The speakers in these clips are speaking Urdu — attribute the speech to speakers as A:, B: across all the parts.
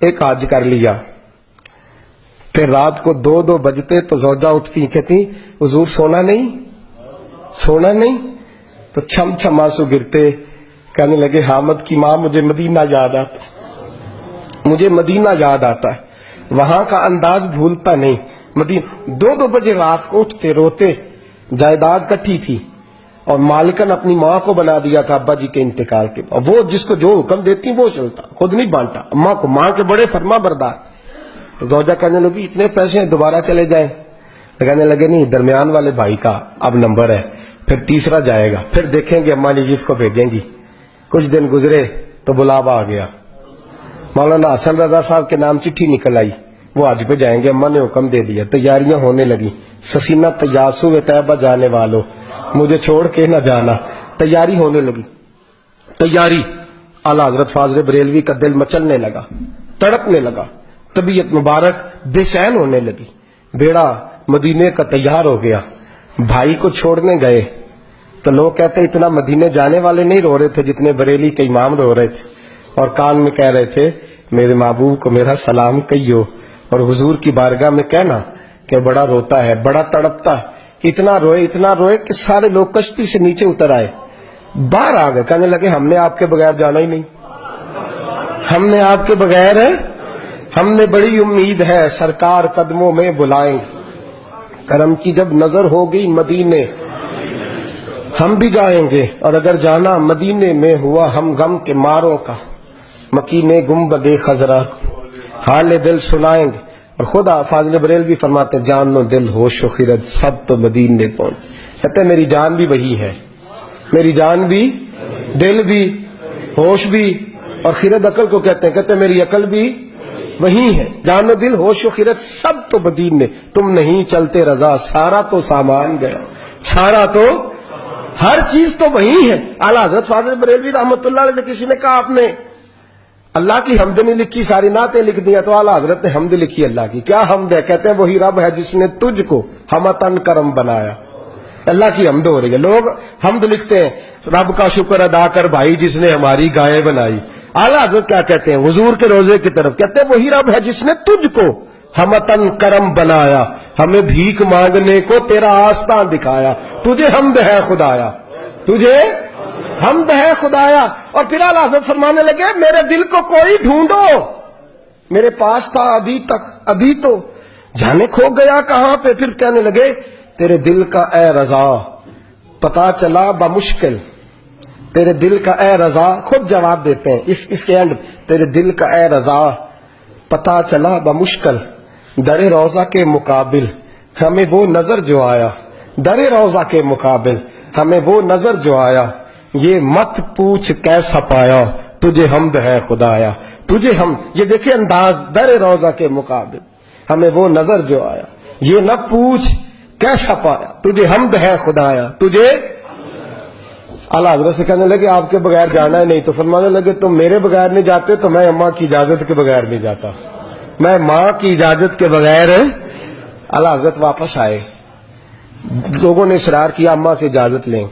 A: ایک حج کر لیا، پھر رات کو 2 بجتے تو زوجہ اٹھتی کہتی حضور سونا نہیں، تو چھم چھم آنسو گرتے، کہنے لگے حامد کی ماں مجھے مدینہ یاد آتا ہے، وہاں کا انداز بھولتا نہیں۔ مدینہ 2 بجے رات کو اٹھتے روتے، جائیداد کٹھی تھی اور مالکن اپنی ماں کو بنا دیا تھا ابا جی کے انتقال کے بعد، وہ جس کو جو حکم دیتی وہ چلتا، خود نہیں بانٹا، اماں کو، ماں کے بڑے فرما بردار۔ تو زوجہ کہنے لگی اتنے پیسے ہیں دوبارہ چلے جائیں، کہنے لگے نہیں، درمیان والے بھائی کا اب نمبر ہے، پھر تیسرا جائے گا، پھر دیکھیں گے اماں جی جس کو بھیجیں گی۔ کچھ دن گزرے تو بلاوا آ گیا، مولانا حسن رضا صاحب کے نام چٹھی نکل آئی، وہ حج پہ جائیں گے، اماں نے حکم دے دیا، تیاریاں ہونے لگی، سفینہ تیاسو طیبہ جانے والوں مجھے چھوڑ کے نہ جانا، تیاری ہونے لگی، تیاری۔ اعلیٰ حضرت فاضل بریلوی کا دل مچلنے لگا، تڑپنے لگا، طبیعت مبارک بے چین ہونے لگی، بیڑا مدینے کا تیار ہو گیا۔ بھائی کو چھوڑنے گئے تو لوگ کہتے اتنا مدینے جانے والے نہیں رو رہے تھے جتنے بریلی کے امام رو رہے تھے، اور کان میں کہہ رہے تھے میرے محبوب کو میرا سلام کہیو، اور حضور کی بارگاہ میں کہنا کہ بڑا روتا ہے، بڑا تڑپتا ہے، اتنا روئے کہ سارے لوگ کشتی سے نیچے اتر آئے، باہر آ گئے، کہنے لگے ہم نے آپ کے بغیر جانا ہی نہیں، ہم نے آپ کے بغیر ہے، ہم نے بڑی امید ہے سرکار قدموں میں بلائیں گے، کرم کی جب نظر ہوگی مدینے ہم بھی جائیں گے، اور اگر جانا مدینے میں ہوا ہم غم کے ماروں کا، مکینے گنبد خضرا حال دل سنائیں گے۔ اور خدا فاضل بریلوی فرماتے جان و دل ہوش و خرد سب تو مدینے پہنچ، کہتے میری جان بھی وہی ہے، میری جان بھی، دل بھی، ہوش بھی، اور خرد عقل کو کہتے میری عقل بھی وہی ہے، جان و دل ہوش و خرد سب تو مدینے، تم نہیں چلتے رضا سارا تو سامان گیا، سارا تو ہر چیز تو وہی ہے۔ اعلیٰ حضرت فاضل بریلوی رحمۃ اللہ علیہ سے کسی نے کہا آپ نے اللہ کی حمد نہیں لکھی، ساری نعتیں لکھ دیا، تو اعلیٰ حضرت نے حمد لکھی اللہ کی، کیا حمد ہے؟ کہتے ہیں وہی رب ہے جس نے تجھ کو ہمتن کرم بنایا، اللہ کی حمد ہو رہی ہے۔ لوگ حمد لکھتے ہیں رب کا شکر ادا کر بھائی جس نے ہماری گائے بنائی، اعلیٰ حضرت کیا کہتے ہیں حضور کے روزے کی طرف، کہتے ہیں وہی رب ہے جس نے تجھ کو ہمتن کرم بنایا، ہمیں بھیک مانگنے کو تیرا آستان دکھایا، تجھے حمد ہے خدایا، تجھے حمد ہے خدایا۔ اور پھر اعلیٰ حضرت فرمانے لگے میرے دل کو کوئی ڈھونڈو، میرے پاس تھا ابھی تک، ابھی تو جانے کھو گیا کہاں پہ۔ پھر کہنے لگے تیرے دل کا اے رضا پتا چلا بمشکل، تیرے دل کا اے رضا، خود جواب دیتے ہیں اس کے اینڈ، تیرے دل کا اے رضا پتا چلا بمشکل، در روضہ کے مقابل ہمیں وہ نظر جو آیا، در روضہ کے مقابل ہمیں وہ نظر جو آیا، یہ مت پوچھ کیسا پایا، تجھے حمد ہے خدایا، تجھے ہم، یہ دیکھیں انداز، در روضہ کے مقابل ہمیں وہ نظر جو آیا، یہ نہ پوچھ کیسا پایا، تجھے حمد ہے خدایا، تجھے۔ اعلیٰ حضرت سے کہنے لگے آپ کے بغیر جانا ہے نہیں، تو فرمانے لگے تم میرے بغیر نہیں جاتے تو میں اماں کی اجازت کے بغیر نہیں جاتا، میں ماں کی اجازت کے بغیر۔ اعلیٰ حضرت واپس آئے، لوگوں نے اصرار کیا اماں سے اجازت لیں،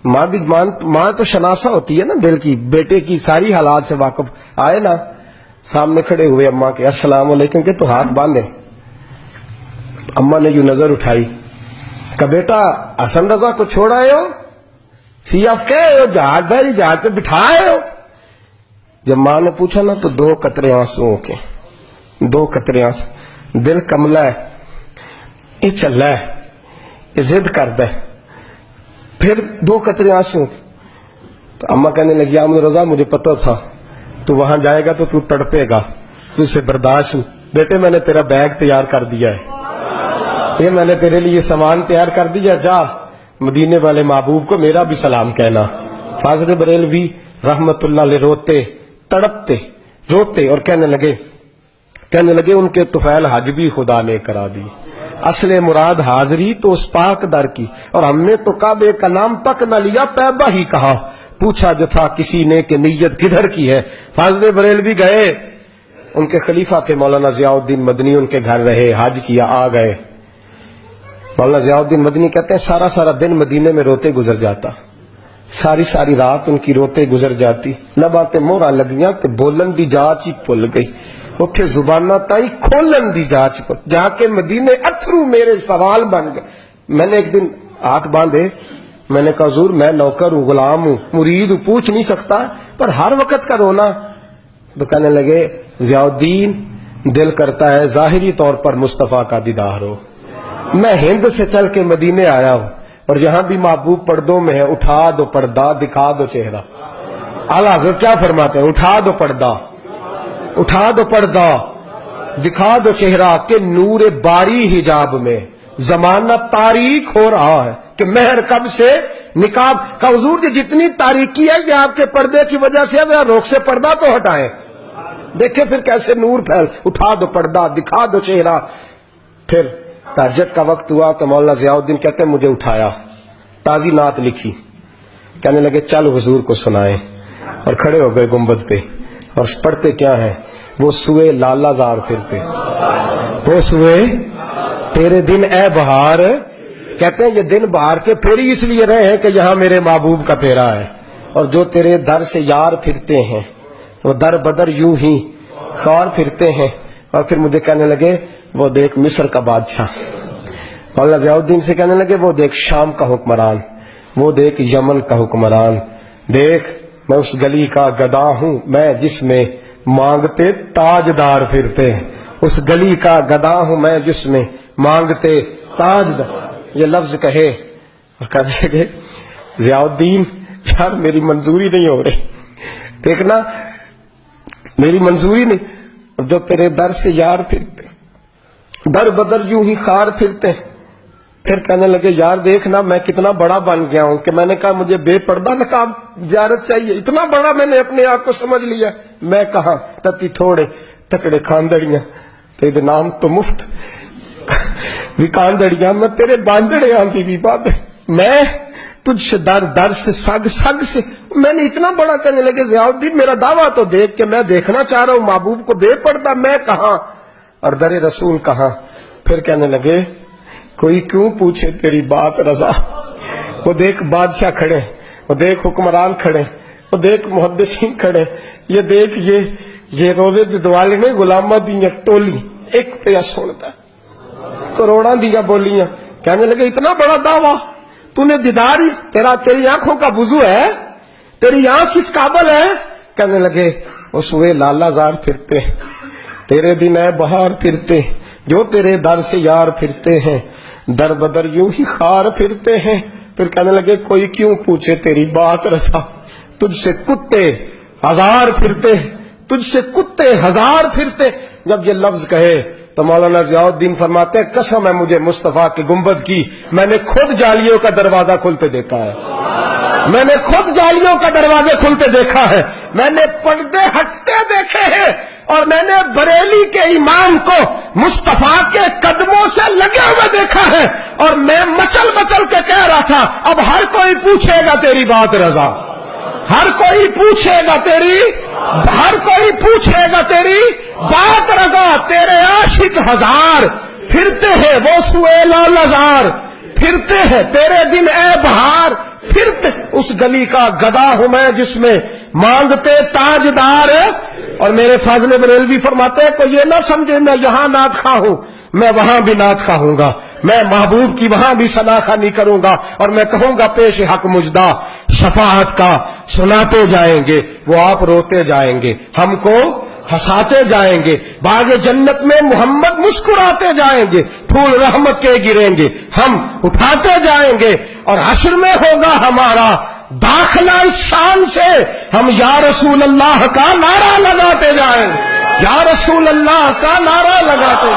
A: ماں تو شناسا ہوتی ہے نا دل کی، بیٹے کی ساری حالات سے واقف، آئے نا سامنے کھڑے ہوئے اماں کے، السلام علیکم، کہ تو ہاتھ باندھے۔ اماں نے یوں نظر اٹھائی، کہ بیٹا حسن رضا کو چھوڑ آئے ہو، سی آف کے جہاز بھائی جہاز پہ بٹھا آئے ہو؟ جب ماں نے پوچھا نا تو 2 قطرے آنسوؤں کے، 2 قطرے آنسو، دل کملا ہے، یہ چل رہا ہے، یہ ضد کرتا ہے، پھر 2 قطرے آنسو۔ تو اماں کہنے لگی احمد رضا مجھے پتہ تھا تو وہاں جائے گا تو تو تڑپے گا، تو اسے برداشت، بیٹے میں نے تیرا بیگ تیار کر دیا ہے، یہ میں نے تیرے لیے سامان تیار کر دیا، جا مدینے والے محبوب کو میرا بھی سلام کہنا۔ فاضل بریلوی رحمت اللہ علیہ روتے تڑپتے روتے اور کہنے لگے ان کے طفیل حج بھی خدا نے کرا دی، اصل مراد حاضری تو اس پاک در کی، اور ہم نے تو کعبے کا نام تک نہ لیا، طیبہ ہی کہا، پوچھا جو تھا کسی نے کہ نیت کدھر کی ہے۔ فاضل بریلوی گئے، ان کے خلیفہ تھے مولانا ضیاء الدین مدنی، ان کے گھر رہے، حج کیا، آ گئے۔ مولانا ضیاء الدین مدنی کہتے ہیں سارا دن مدینے میں روتے گزر جاتا، ساری ساری رات ان کی روتے گزر جاتی، لباں تے موہراں لگیاں تے بولن دی جاچ ہی بھل گئی، اتھے زباناں تائیں کھولن دی جاچ پر جا کے مدینے اتھرو میرے سوال بن گئے۔ میں نے ایک دن ہاتھ باندھے، میں نے کہا حضور میں نوکر ہوں، غلام ہوں، مرید ہوں، پوچھ نہیں سکتا، پر ہر وقت کا رونا۔ تو کہنے لگے ضیاء الدین دل کرتا ہے ظاہری طور پر مصطفیٰ کا دیدار ہو، میں ہند سے چل کے مدینے آیا ہوں اور یہاں بھی محبوب پردوں میں ہے، اٹھا دو پردہ دکھا دو چہرہ۔ اعلیٰ حضرت کیا فرماتے ہیں؟ اٹھا دو پردہ، اٹھا دو پردہ دکھا دو چہرہ کہ نور باری حجاب میں زمانہ تاریک ہو رہا ہے کہ مہر کب سے نقاب کا حضور جی جتنی تاریکی ہے یہ آپ کے پردے کی وجہ سے، ذرا روک سے پردہ تو ہٹائیں، دیکھیں پھر کیسے نور پھیل۔ اٹھا دو پردہ دکھا دو چہرہ۔ پھر تہجد کا وقت ہوا تو مولانا ضیاء الدین کہتے ہیں مجھے اٹھایا، تازی نعت لکھی، کہنے لگے چل حضور کو سنائیں، اور کھڑے ہو گئے گنبد پہ اور پڑھتے کیا ہیں؟ وہ سوئے لالا زار پھرتے، وہ سوئے تیرے دن اے بہار، کہتے ہیں یہ دن بہار کے پھیری اس لیے رہے ہیں کہ یہاں میرے محبوب کا پھیرا ہے، اور جو تیرے در سے یار پھرتے ہیں وہ در بدر یوں ہی خار پھرتے ہیں۔ اور پھر مجھے کہنے لگے وہ دیکھ مصر کا بادشاہ، مولانا ضیاء الدین سے کہنے لگے وہ دیکھ شام کا حکمران، وہ دیکھ یمن کا حکمران، دیکھ میں اس گلی کا گدا ہوں میں جس میں مانگتے تاجدار پھرتے ہیں، اس گلی کا گدا ہوں میں جس میں مانگتے تاجدار۔ یہ لفظ کہے اور کہنے لگے ضیاء الدین یار میری منظوری نہیں ہو رہی، دیکھنا میری منظوری نہیں، جو تیرے در سے یار پھرتے در بدر یوں ہی خار پھرتے۔ پھر کہنے لگے یار دیکھنا میں کتنا بڑا بن گیا ہوں کہ میں نے کہا مجھے بے پردہ نقاب زیارت چاہیے، اتنا بڑا میں نے اپنے آپ کو سمجھ لیا، میں کہاں تتی تھوڑے تکڑے کھاندڑیاں تیرے نام تو مفت وکاندڑیاں میں تیرے باندڑے آندھی بھی بات ہے، میں تجھ سے در در سے سگ سگ سے، میں نے اتنا بڑا کہنے لگے ضیاء الدین میرا دعویٰ تو دیکھ کہ میں دیکھنا چاہ رہا ہوں محبوب کو بے پردہ، میں کہاں اور در رسول کہاں۔ پھر کہنے لگے کوئی کیوں پوچھے تیری بات رضا، وہ دیکھ بادشاہ کھڑے، وہ دیکھ حکمران کھڑے، وہ دیکھ محدثین کھڑے، یہ دیکھ یہ روزے دی دوالے نے غلامہ دیاں ٹولی ایک پہ سنتا کروڑاں دیا بولیاں۔ کہنے لگے اتنا بڑا دعویٰ تو نے دیداری، تیری آنکھوں کا وضو ہے، تیری آنکھ اس قابل ہے؟ کہنے لگے وہ سوئے لالا زار پھرتے، تیرے دن اے بہار پھرتے، جو تیرے در سے یار پھرتے ہیں در بدر یوں ہی خار پھرتے ہیں۔ پھر کہنے لگے کوئی کیوں پوچھے تیری بات رسا، تجھ سے کتے ہزار پھرتے، تجھ سے کتے ہزار پھرتے۔ جب یہ لفظ کہے تو مولانا ضیاء الدین فرماتے ہیں قسم ہے مجھے مصطفیٰ کے گنبد کی، میں نے خود جالیوں کا دروازہ کھلتے دیکھا ہے، میں نے خود جالیوں کا دروازے کھلتے دیکھا ہے، میں نے پردے ہٹتے دیکھے ہیں، اور میں نے بریلی کے امام کو مصطفیٰ کے قدموں سے لگے ہوئے دیکھا ہے، اور میں مچل مچل کے کہہ رہا تھا اب ہر کوئی پوچھے گا تیری بات رضا، ہر کوئی پوچھے گا تیری، ہر کوئی پوچھے گا تیری بات رضا، تیرے عاشق ہزار پھرتے ہیں وہ سوئے لالا زار پھرتے ہیں، تیرے دن اے بہار پھرتے، اس گلی کا گدا ہوں میں جس میں مانگتے تاجدار۔ اور میرے فاضل بریلوی فرماتے ہیں کوئی یہ نہ سمجھے میں یہاں نعت خواہ ہوں، میں وہاں بھی نعت خواہ ہوں گا، میں محبوب کی وہاں بھی ثنا خوانی کروں گا، اور میں کہوں گا پیش حق مجدہ شفاعت کا سناتے جائیں گے، وہ آپ روتے جائیں گے، ہم کو ہنساتے جائیں گے، باغ جنت میں محمد مسکراتے جائیں گے، پھول رحمت کے گریں گے، ہم اٹھاتے جائیں گے، اور حشر میں ہوگا ہمارا داخلہ اس شان سے، ہم یا رسول اللہ کا نعرہ لگاتے جائیں، یا رسول اللہ کا نعرہ لگاتے